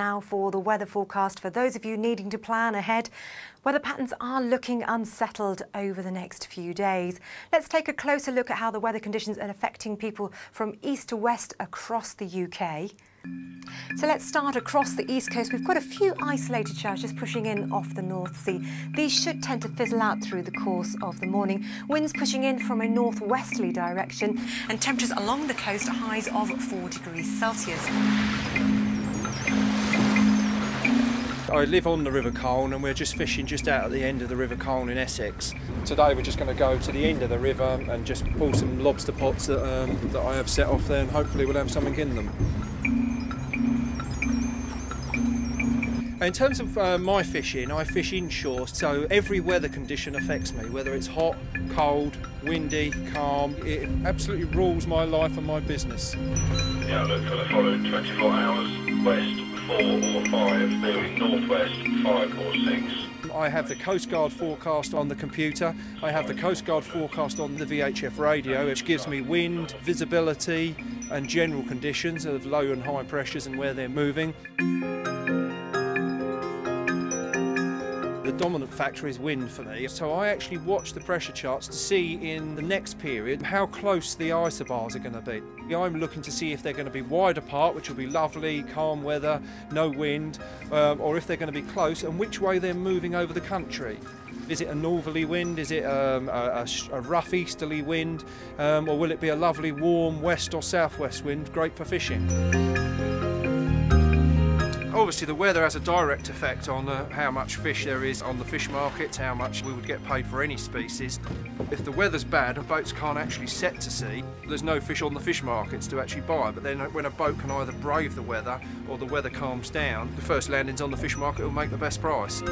now for the weather forecast. For those of you needing to plan ahead, weather patterns are looking unsettled over the next few days. Let's take a closer look at how the weather conditions are affecting people from east to west across the UK. So let's start across the east coast. We've got a few isolated showers just pushing in off the North Sea. These should tend to fizzle out through the course of the morning. Winds pushing in from a northwesterly direction, and temperatures along the coast highs of 4 degrees Celsius. I live on the River Colne and we're just fishing just out at the end of the River Colne in Essex. Today we're just going to go to the end of the river and just pull some lobster pots that I have set off there, and hopefully we'll have something in them. In terms of my fishing, I fish inshore, so every weather condition affects me, whether it's hot, cold, windy, calm. It absolutely rules my life and my business. The outlook for the following 24 hours, west 4 or 5, moving northwest 5 or 6. I have the Coast Guard forecast on the computer. I have the Coast Guard forecast on the VHF radio, which gives me wind, visibility and general conditions of low and high pressures and where they're moving. The dominant factor is wind for me, so I actually watch the pressure charts to see in the next period how close the isobars are going to be. I'm looking to see if they're going to be wide apart, which will be lovely, calm weather, no wind, or if they're going to be close and which way they're moving over the country. Is it a northerly wind? Is it a rough easterly wind? Or will it be a lovely warm west or southwest wind, great for fishing? Obviously the weather has a direct effect on how much fish there is on the fish markets, how much we would get paid for any species. If the weather's bad and boats can't actually set to sea, there's no fish on the fish markets to actually buy. But then when a boat can either brave the weather or the weather calms down, the first landings on the fish market will make the best price.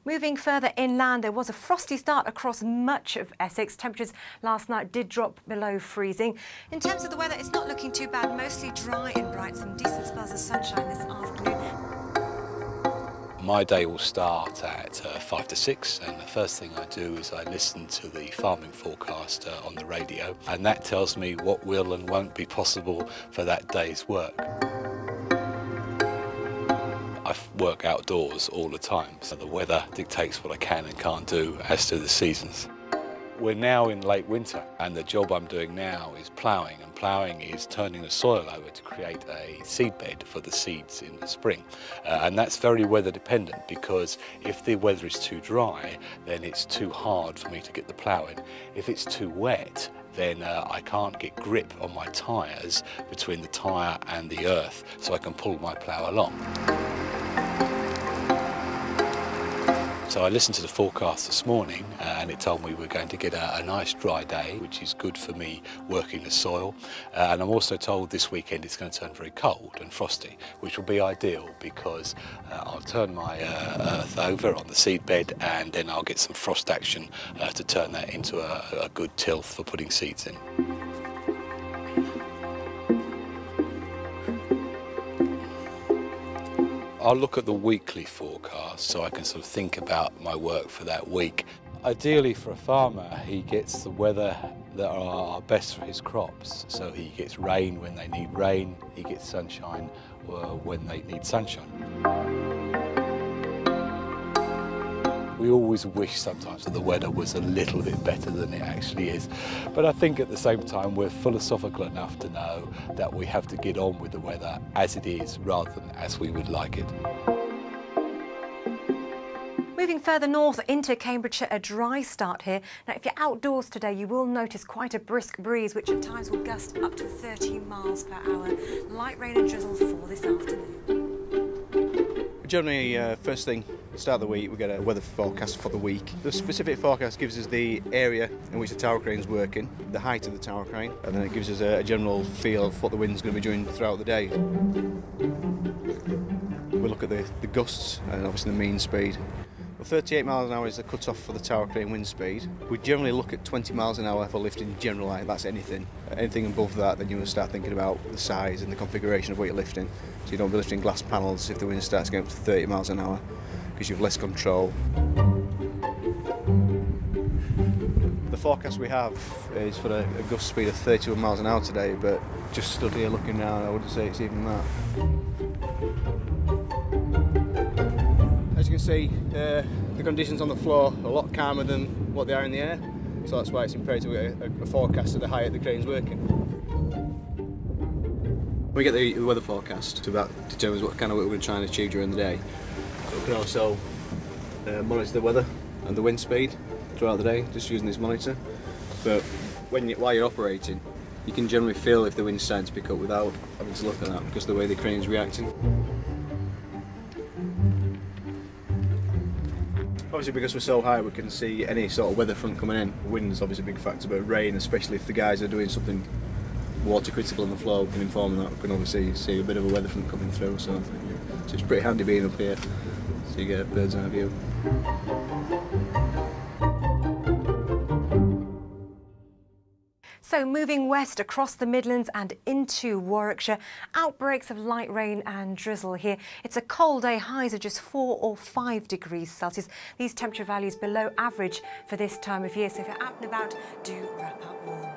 Moving further inland, there was a frosty start across much of Essex. Temperatures last night did drop below freezing. In terms of the weather, it's not looking too bad. Mostly dry and bright. Some decent spells of sunshine this afternoon. My day will start at 5 to 6, and the first thing I do is I listen to the farming forecast on the radio, and that tells me what will and won't be possible for that day's work. I work outdoors all the time, so the weather dictates what I can and can't do, as do the seasons. We're now in late winter, and the job I'm doing now is ploughing, and ploughing is turning the soil over to create a seed bed for the seeds in the spring. And that's very weather dependent, because if the weather is too dry, then it's too hard for me to get the plough in. If it's too wet, then I can't get grip on my tyres between the tyre and the earth, so I can pull my plough along. So I listened to the forecast this morning and it told me we're going to get a nice dry day, which is good for me working the soil. And I'm also told this weekend it's going to turn very cold and frosty, which will be ideal because I'll turn my earth over on the seed bed and then I'll get some frost action to turn that into a good tilth for putting seeds in. I'll look at the weekly forecast so I can sort of think about my work for that week. Ideally for a farmer, he gets the weather that are best for his crops. So he gets rain when they need rain, he gets sunshine when they need sunshine. We always wish sometimes that the weather was a little bit better than it actually is. But I think at the same time we're philosophical enough to know that we have to get on with the weather as it is rather than as we would like it. Moving further north into Cambridgeshire, a dry start here. Now, if you're outdoors today, you will notice quite a brisk breeze, which at times will gust up to 30 miles per hour. Light rain and drizzle for this afternoon. Generally, first thing, start of the week, we get a weather forecast for the week. The specific forecast gives us the area in which the tower crane is working, the height of the tower crane, and then it gives us a general feel of what the wind's going to be doing throughout the day. We look at the gusts and obviously the mean speed. Well, 38 miles an hour is the cut-off for the tower crane wind speed. We generally look at 20 miles an hour for lifting general height, that's anything. Anything above that, then you will start thinking about the size and the configuration of what you're lifting. So you don't be lifting glass panels if the wind starts going up to 30 miles an hour, because you have less control. The forecast we have is for a gust speed of 31 miles an hour today, but just stood here looking down, I wouldn't say it's even that. As you can see, the conditions on the floor are a lot calmer than what they are in the air, so that's why it's imperative we get a forecast of the height the crane's working. We get the weather forecast, so that determines what kind of work we're going to try and achieve during the day. But we can also monitor the weather and the wind speed throughout the day, just using this monitor. But while you're operating, you can generally feel if the wind's starting to pick up without having to look at that, because of the way the crane's reacting. Obviously, because we're so high, we can see any sort of weather front coming in. Wind's obviously a big factor, but rain, especially if the guys are doing something water critical on the floor, we can inform them that. We can obviously see a bit of a weather front coming through, so it's pretty handy being up here, so you get a bird's eye view. So moving west across the Midlands and into Warwickshire, outbreaks of light rain and drizzle here. It's a cold day, highs are just 4 or 5 degrees Celsius. These temperature values below average for this time of year, so if you're out and about, do wrap up warm.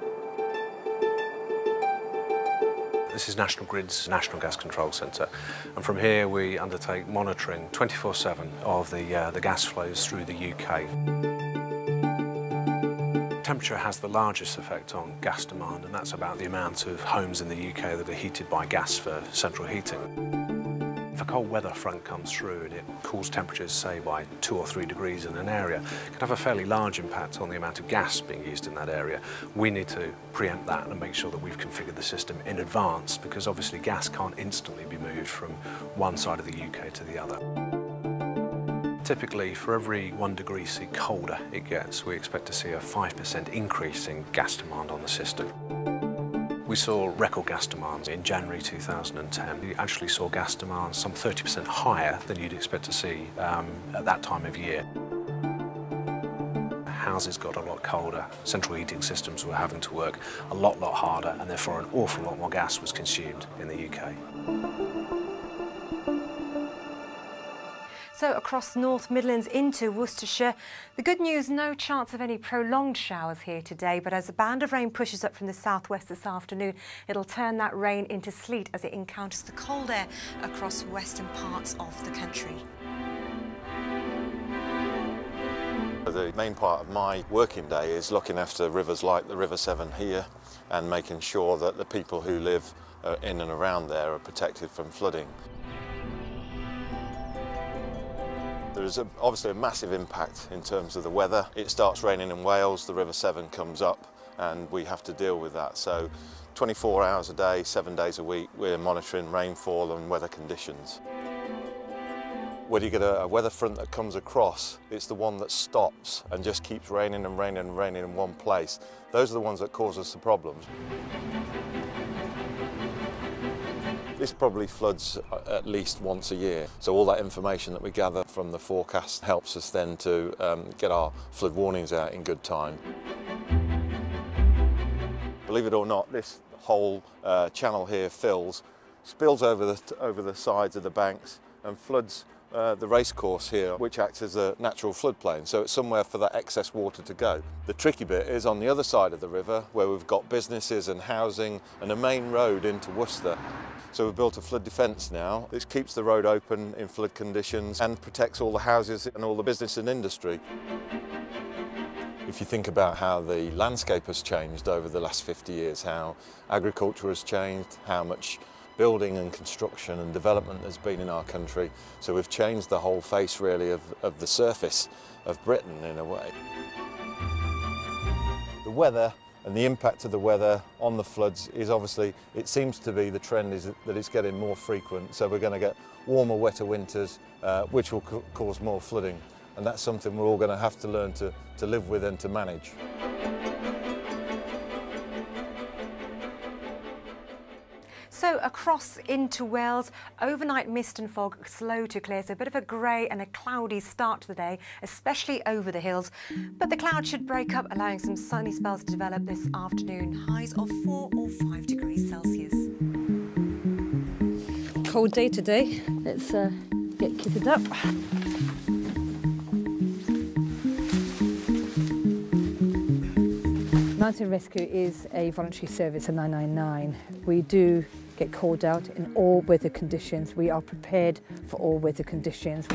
This is National Grid's National Gas Control Centre, and from here we undertake monitoring 24/7 of the gas flows through the UK. Temperature has the largest effect on gas demand, and that's about the amount of homes in the UK that are heated by gas for central heating. If a cold weather front comes through and it cools temperatures, say, by 2 or 3 degrees in an area, it can have a fairly large impact on the amount of gas being used in that area. We need to preempt that and make sure that we've configured the system in advance, because obviously gas can't instantly be moved from one side of the UK to the other. Typically, for every 1 degree C colder it gets, we expect to see a 5% increase in gas demand on the system. We saw record gas demands in January 2010. We actually saw gas demand some 30% higher than you'd expect to see at that time of year. Houses got a lot colder, central heating systems were having to work a lot harder, and therefore an awful lot more gas was consumed in the UK. So across North Midlands into Worcestershire, the good news, no chance of any prolonged showers here today, but as a band of rain pushes up from the southwest this afternoon, it'll turn that rain into sleet as it encounters the cold air across western parts of the country. The main part of my working day is looking after rivers like the River Severn here and making sure that the people who live in and around there are protected from flooding. There is obviously a massive impact in terms of the weather. It starts raining in Wales, the River Severn comes up, and we have to deal with that. So 24 hours a day, 7 days a week, we're monitoring rainfall and weather conditions. When you get a weather front that comes across, it's the one that stops and just keeps raining and raining and raining in one place. Those are the ones that cause us the problems. This probably floods at least once a year, so all that information that we gather from the forecast helps us then to get our flood warnings out in good time. Believe it or not, this whole channel here spills over the sides of the banks and floods the racecourse here, which acts as a natural floodplain, so it's somewhere for that excess water to go. The tricky bit is on the other side of the river, where we've got businesses and housing and a main road into Worcester. So we've built a flood defence now. This keeps the road open in flood conditions and protects all the houses and all the business and industry. If you think about how the landscape has changed over the last 50 years, how agriculture has changed, how much building and construction and development has been in our country, so we've changed the whole face really of the surface of Britain in a way. The weather and the impact of the weather on the floods is obviously, it seems to be the trend is that it's getting more frequent, so we're going to get warmer, wetter winters, which will cause more flooding, and that's something we're all going to have to learn to live with and to manage. So across into Wales, overnight mist and fog slow to clear, so a bit of a grey and a cloudy start to the day, especially over the hills. But the clouds should break up, allowing some sunny spells to develop this afternoon. Highs of 4 or 5 degrees Celsius. Cold day today. Let's get kitted up. Mountain rescue is a voluntary service, a 999. We do get called out in all weather conditions. We are prepared for all weather conditions.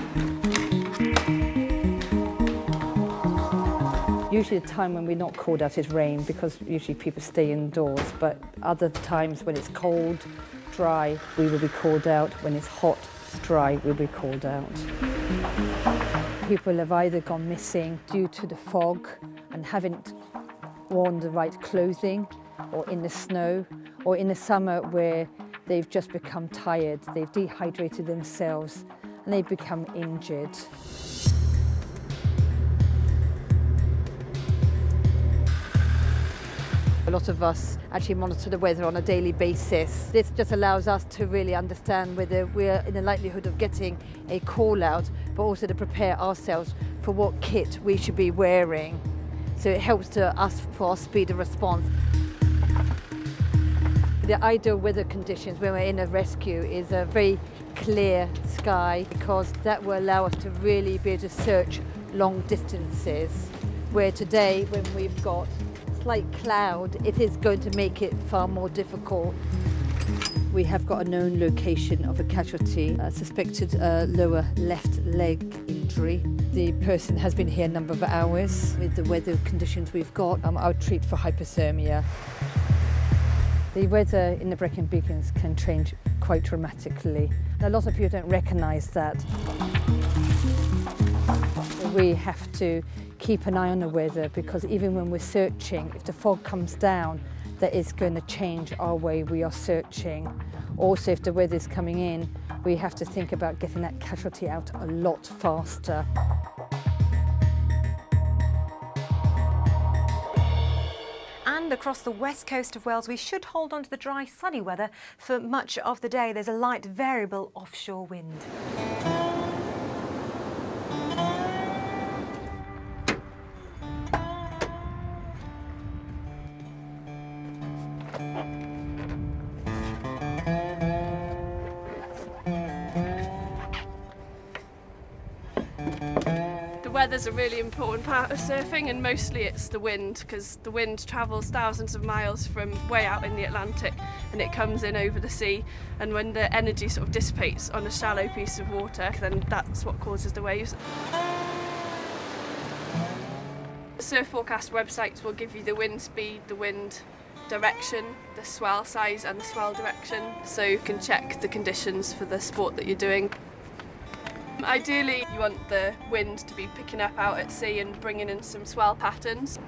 Usually the time when we're not called out is rain, because usually people stay indoors, but other times when it's cold, dry, we will be called out. When it's hot, dry, we'll be called out. People have either gone missing due to the fog and haven't worn the right clothing, or in the snow, or in the summer where they've just become tired, they've dehydrated themselves and they've become injured. A lot of us actually monitor the weather on a daily basis. This just allows us to really understand whether we're in the likelihood of getting a call out, but also to prepare ourselves for what kit we should be wearing. So it helps to us for our speed of response. The ideal weather conditions when we're in a rescue is a very clear sky, because that will allow us to really be able to search long distances. Where today, when we've got slight cloud, it is going to make it far more difficult. We have got a known location of a casualty, a suspected lower left leg injury. The person has been here a number of hours. With the weather conditions we've got, I would treat for hypothermia. The weather in the Brecon Beacons can change quite dramatically. A lot of people don't recognise that. We have to keep an eye on the weather, because even when we're searching, if the fog comes down, that is going to change our way we are searching. Also, if the weather's coming in, we have to think about getting that casualty out a lot faster. And across the west coast of Wales, we should hold on to the dry, sunny weather for much of the day. There's a light variable offshore wind. The weather's a really important part of surfing, and mostly it's the wind, because the wind travels thousands of miles from way out in the Atlantic and it comes in over the sea, and when the energy sort of dissipates on a shallow piece of water, then that's what causes the waves. Surf forecast websites will give you the wind speed, the wind direction, the swell size and the swell direction, so you can check the conditions for the sport that you're doing. Ideally, you want the wind to be picking up out at sea and bringing in some swell patterns.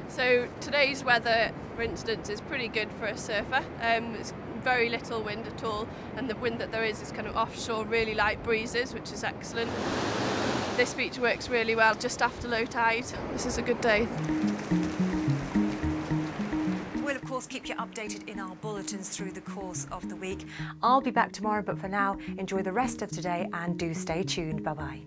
So today's weather, for instance, is pretty good for a surfer. There's very little wind at all, and the wind that there is kind of offshore, really light breezes, which is excellent. This beach works really well just after low tide. This is a good day. We'll of course keep you updated in our bulletins through the course of the week. I'll be back tomorrow, but for now, enjoy the rest of today and do stay tuned. Bye-bye.